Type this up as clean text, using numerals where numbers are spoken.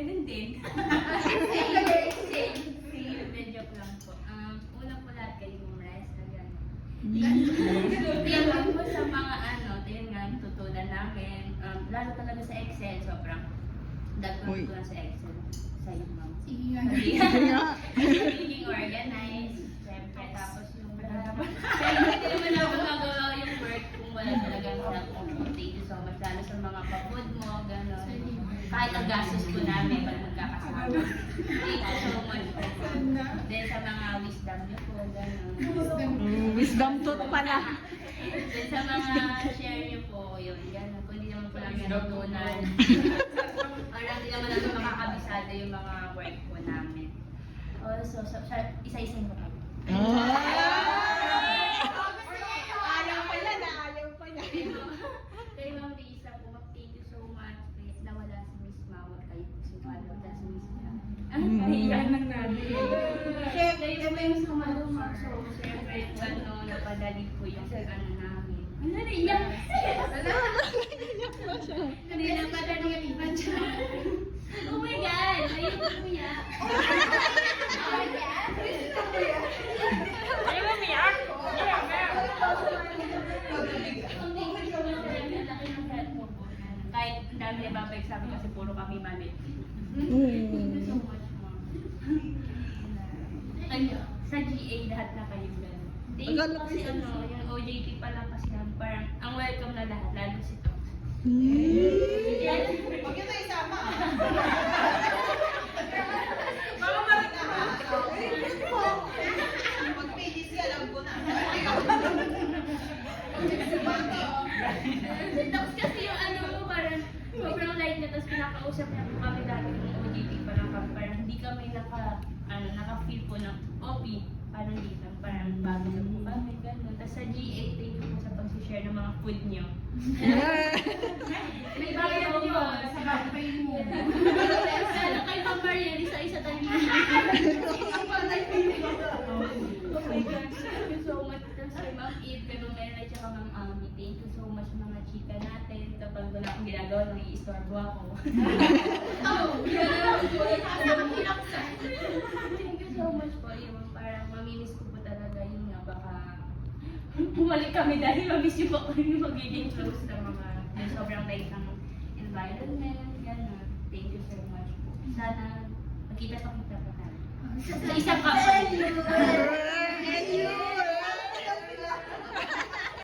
Ganun din. Same. Medyo lang po. Una po lahat kayo rest na gano'n. Tingnan lang po sa mga tingnan nga tutunan namin. Lalo talaga sa Excel, sobrang dagdag ko lang sa Excel. Sa iyo, ma'am. Sige nga. Pagiging organized. Siyempre, tapos yung hindi naman ako magawa yung work kung wala talagang self-control. Thank you so much. Lalo sa mga kapod mo, gano'n. Kahit ang gastos ko namin, pag magkakasama. Thank you so much. Then sa mga wisdom niyo po, gano'n. Wisdom tooth pala. Then sa mga share niyo po, yun, gano'n. Kung hindi naman po namin natutunan. Parang hindi naman natin makakabisado yung mga work po namin. Also, isa-isahin ko po. Ayaw pa yan, ayaw pa yan. Kay Ma'am Lisa po, thank you so much. Kahit nawala si Miss Mawag kayo po si Palo, dahil si Miss Mia. Ang kahiyan ng namin. Siyempre, yung sumalo, Ma'am. So, siyempre, napadali po yung namin. Ano na iyak? Hindi napadali yung iba siya. Oh my God! Ayun po iyak. Oh yeah? Ayaw mo iyak? Kahit ang dami na babay sabi kasi puro kami mali. Thank you so much, Ma'am. Sa GA lahat na kayo gano'n. Thank you kasi yung OJT pa lang kasi parang ang welcome na lahat, lalo si Tom. Huwag yun na isama. Mga marita ha. Pag-pages ka, alam ko na. Tapos kasi yung parang sobrang light na, tapos pinakausap niya po kami dati ng OJT pa lang kami, parang hindi kami naka-feel po ng OP, parang dito, parang bago na po kami, gano'n. Tapos sa GA, thank you po sa pag-share ng mga food niyo. May bayan niyo, sa backpay mo. Sana kay Ma'am Marian, isa-isa tayo. Oh my God, thank you so much. Tapos kay Ma'am Eve, kay Ma'am Mera, tsaka Ma'am Ami, thank you so much mga chika natin. Kapag wala akong ginagawa, nang i-istorbo ako. Thank you so much po. Yung parang mamimiss ko po talaga yun nga, baka bumalik kami dahil mamiss yung po yung magiging close ng mga yung sobrang light ng environment, gano'n. Thank you so much po. Sana magkita pa tayo. Sa isang kapatid. And you!